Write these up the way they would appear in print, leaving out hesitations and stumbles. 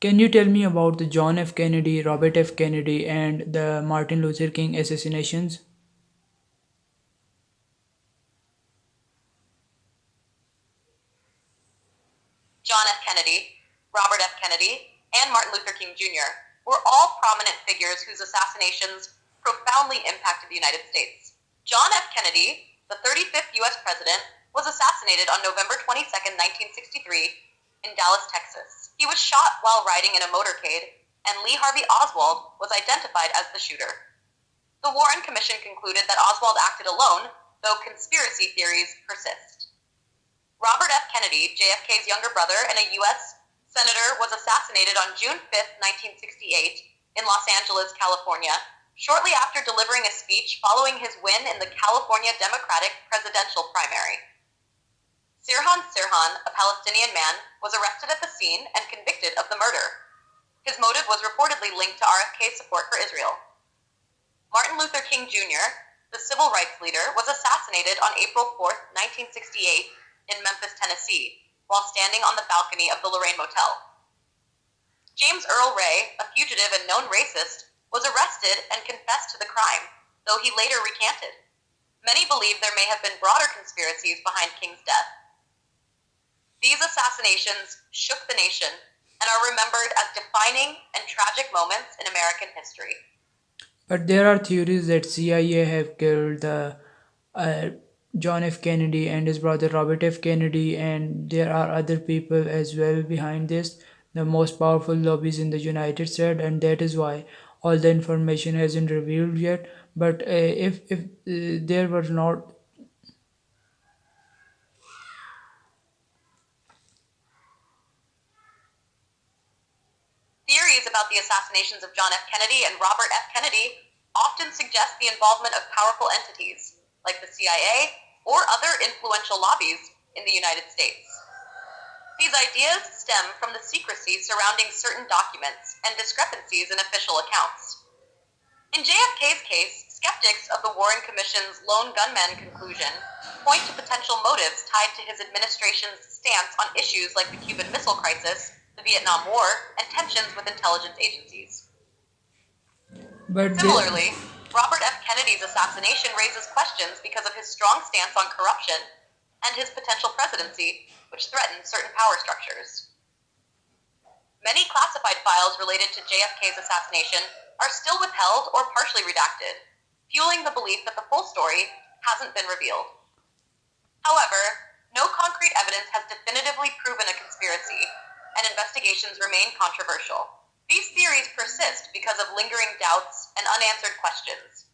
Can you tell me about the John F. Kennedy, Robert F. Kennedy, and the Martin Luther King assassinations? John F. Kennedy, Robert F. Kennedy, and Martin Luther King Jr. were all prominent figures whose assassinations profoundly impacted the United States. John F. Kennedy, the 35th U.S. president, was assassinated on November 22, 1963, in Dallas, Texas. He was shot while riding in a motorcade, and Lee Harvey Oswald was identified as the shooter. The Warren Commission concluded that Oswald acted alone, though conspiracy theories persist. Robert F. Kennedy, JFK's younger brother and a U.S. senator, was assassinated on June 5, 1968, in Los Angeles, California, shortly after delivering a speech following his win in the California Democratic presidential primary. Sirhan Sirhan, a Palestinian man, was arrested at the scene and convicted of the murder. His motive was reportedly linked to RFK's support for Israel. Martin Luther King Jr., the civil rights leader, was assassinated on April 4, 1968, in Memphis, Tennessee, while standing on the balcony of the Lorraine Motel. James Earl Ray, a fugitive and known racist, was arrested and confessed to the crime, though he later recanted. Many believe there may have been broader conspiracies behind King's death. These assassinations shook the nation and are remembered as defining and tragic moments in American history. But there are theories that CIA have killed uh, John F. Kennedy and his brother Robert F. Kennedy, and there are other people as well behind this, the most powerful lobbies in the United States, and that is why all the information hasn't revealed yet. But if there were not. Theories about the assassinations of John F. Kennedy and Robert F. Kennedy often suggest the involvement of powerful entities like the CIA or other influential lobbies in the United States. These ideas stem from the secrecy surrounding certain documents and discrepancies in official accounts. In JFK's case, skeptics of the Warren Commission's lone gunman conclusion point to potential motives tied to his administration's stance on issues like the Cuban Missile Crisis, the Vietnam War, and tensions with intelligence agencies. But there. Similarly, Robert F. Kennedy's assassination raises questions because of his strong stance on corruption and his potential presidency, which threatens certain power structures. Many classified files related to JFK's assassination are still withheld or partially redacted, fueling the belief that the full story hasn't been revealed. However, no concrete evidence has definitively proven a conspiracy, and investigations remain controversial. These theories persist because of lingering doubts and unanswered questions.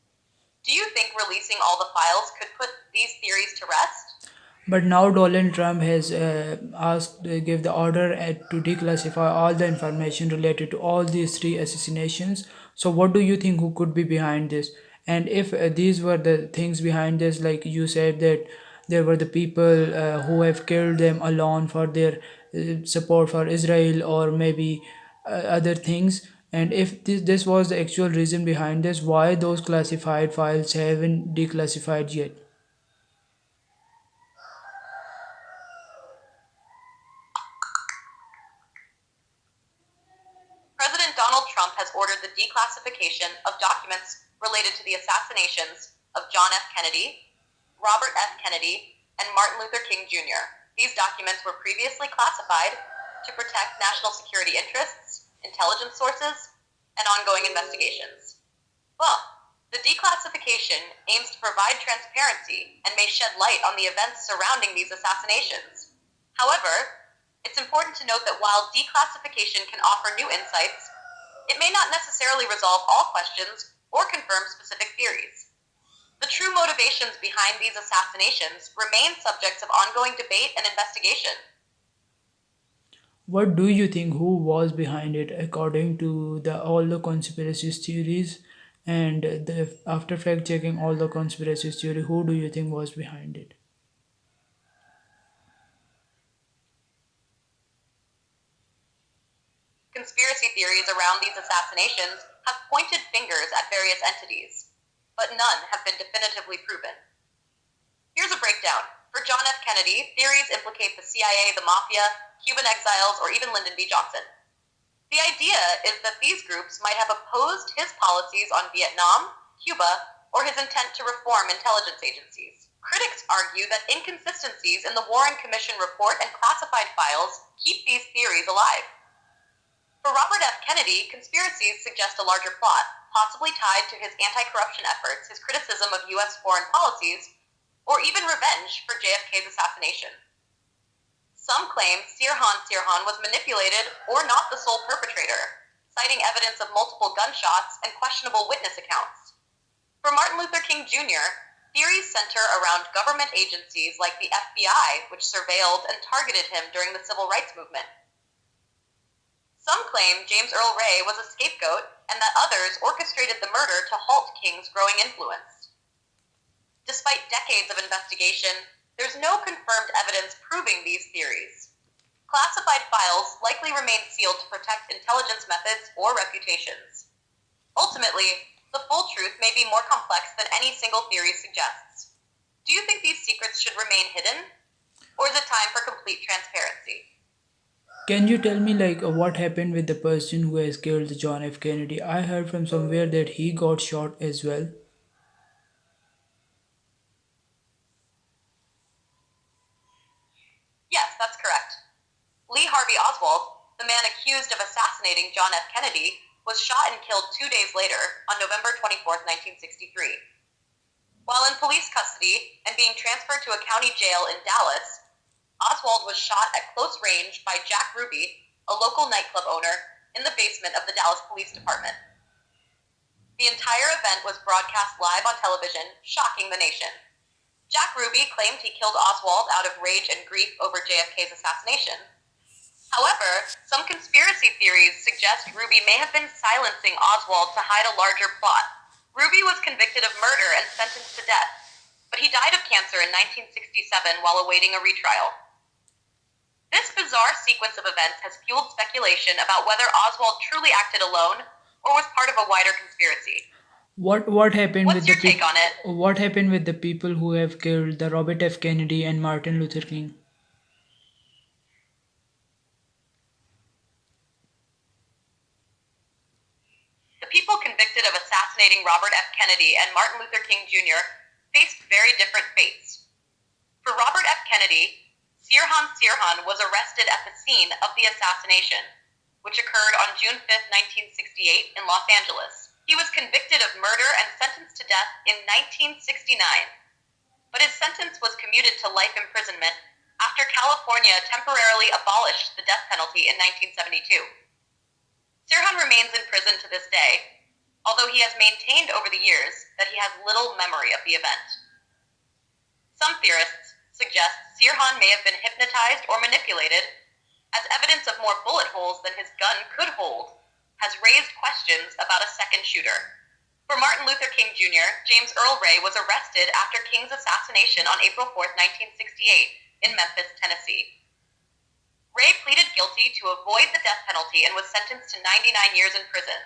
Do you think releasing all the files could put these theories to rest? But now Donald Trump has asked, give the order to declassify all the information related to all these three assassinations. So, what do you think who could be behind this? And if these were the things behind this, like you said that there were the people who have killed them alone for their support for Israel or maybe other things. And if this was the actual reason behind this, why those classified files haven't declassified yet? President Donald Trump has ordered the declassification of documents related to the assassinations of John F. Kennedy, Robert F. Kennedy, and Martin Luther King Jr. These documents were previously classified to protect national security interests, intelligence sources, and ongoing investigations. Well, the declassification aims to provide transparency and may shed light on the events surrounding these assassinations. However, it's important to note that while declassification can offer new insights, it may not necessarily resolve all questions or confirm specific theories. The true motivations behind these assassinations remain subjects of ongoing debate and investigation. What do you think who was behind it according to the all the conspiracy theories and the after fact checking all the conspiracy theory, who do you think was behind it? Conspiracy theories around these assassinations have pointed fingers at various entities, but none have been definitively proven. Here's a breakdown. For John F. Kennedy, theories implicate the CIA, the Mafia, Cuban exiles, or even Lyndon B. Johnson. The idea is that these groups might have opposed his policies on Vietnam, Cuba, or his intent to reform intelligence agencies. Critics argue that inconsistencies in the Warren Commission report and classified files keep these theories alive. For Robert F. Kennedy, conspiracies suggest a larger plot, possibly tied to his anti-corruption efforts, his criticism of U.S. foreign policies, or even revenge for JFK's assassination. Some claim Sirhan was manipulated or not the sole perpetrator, citing evidence of multiple gunshots and questionable witness accounts. For Martin Luther King Jr., theories center around government agencies like the FBI, which surveilled and targeted him during the civil rights movement. Some claim James Earl Ray was a scapegoat and that others orchestrated the murder to halt King's growing influence. Despite decades of investigation, there's no confirmed evidence proving these theories. Classified files likely remain sealed to protect intelligence methods or reputations. Ultimately, the full truth may be more complex than any single theory suggests. Do you think these secrets should remain hidden? Or is it time for complete transparency? Can you tell me what happened with the person who has killed John F. Kennedy? I heard from somewhere that he got shot as well. Yes, that's correct. Lee Harvey Oswald, the man accused of assassinating John F. Kennedy, was shot and killed 2 days later on November 24, 1963. While in police custody and being transferred to a county jail in Dallas, Oswald was shot at close range by Jack Ruby, a local nightclub owner, in the basement of the Dallas Police Department. The entire event was broadcast live on television, shocking the nation. Jack Ruby claimed he killed Oswald out of rage and grief over JFK's assassination. However, some conspiracy theories suggest Ruby may have been silencing Oswald to hide a larger plot. Ruby was convicted of murder and sentenced to death, but he died of cancer in 1967 while awaiting a retrial. This bizarre sequence of events has fueled speculation about whether Oswald truly acted alone or was part of a wider conspiracy. What happened What's with the your take on it? what happened with the people who have killed the Robert F. Kennedy and Martin Luther King? The people convicted of assassinating Robert F. Kennedy and Martin Luther King Jr. faced very different fates. For Robert F. Kennedy, Sirhan was arrested at the scene of the assassination, which occurred on June 5, 1968 in Los Angeles. He was convicted of murder and sentenced to death in 1969, but his sentence was commuted to life imprisonment after California temporarily abolished the death penalty in 1972. Sirhan remains in prison to this day, although he has maintained over the years that he has little memory of the event. Some theorists suggest Sirhan may have been hypnotized or manipulated, as evidence of more bullet holes than his gun could hold has raised questions about a second shooter. For Martin Luther King Jr., James Earl Ray was arrested after King's assassination on April 4, 1968, in Memphis, Tennessee. Ray pleaded guilty to avoid the death penalty and was sentenced to 99 years in prison.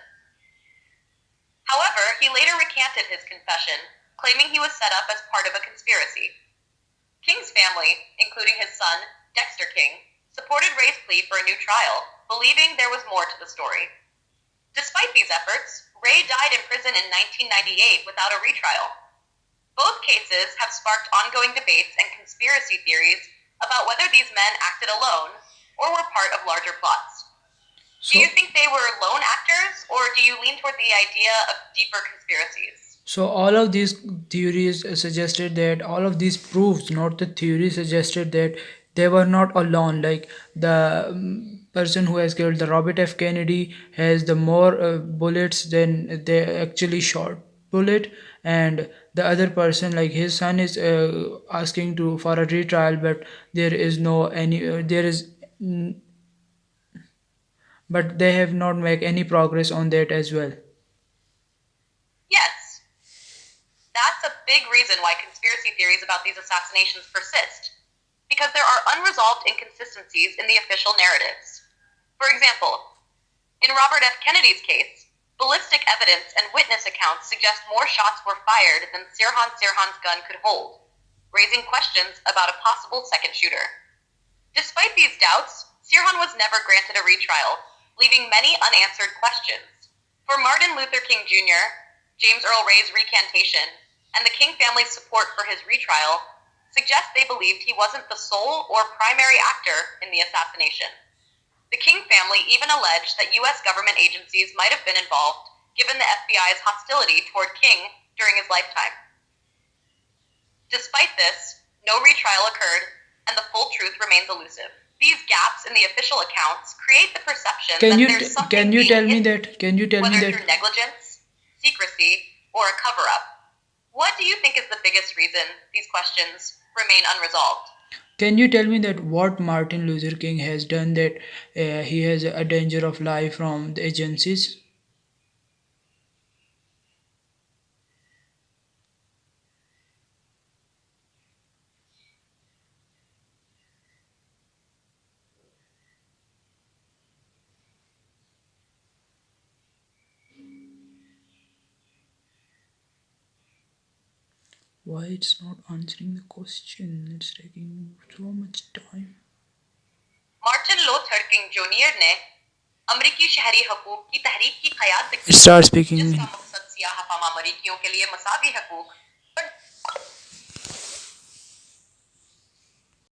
However, he later recanted his confession, claiming he was set up as part of a conspiracy. King's family, including his son, Dexter King, supported Ray's plea for a new trial, believing there was more to the story. Despite these efforts, Ray died in prison in 1998 without a retrial. Both cases have sparked ongoing debates and conspiracy theories about whether these men acted alone or were part of larger plots. Do So, you think they were lone actors, or do you lean toward the idea of deeper conspiracies? so all of these theories suggested that all of these proofs, not the theory, suggested that they were not alone. Like the person who has killed the Robert F. Kennedy has the more bullets than they actually shot bullet, and the other person, like his son, is asking to for a retrial, but there is no any there is but they have not make any progress on that as well. Yes, that's a big reason why conspiracy theories about these assassinations persist, because there are unresolved inconsistencies in the official narratives. For example, in Robert F. Kennedy's case, ballistic evidence and witness accounts suggest more shots were fired than Sirhan's gun could hold, raising questions about a possible second shooter. Despite these doubts, Sirhan was never granted a retrial, leaving many unanswered questions. For Martin Luther King Jr., James Earl Ray's recantation, and the King family's support for his retrial suggest they believed he wasn't the sole or primary actor in the assassination. The King family even alleged that U.S. government agencies might have been involved, given the FBI's hostility toward King during his lifetime. Despite this, no retrial occurred, and the full truth remains elusive. These gaps in the official accounts create the perception that there's something can you being tell me hidden, that whether through negligence, secrecy, or a cover-up. What do you think is the biggest reason these questions remain unresolved? can you tell me that what Martin Luther King has done that he has a danger of life from the agencies? Why it's not answering the question? It's taking so much time. Martin Luther king junior ने अमेरिकी शहरी हकूक की तहरीक की क़यादत की, Start speaking. जिसका मकसद सियाह फामा अमेरिकियों के लिए मसावी हकूक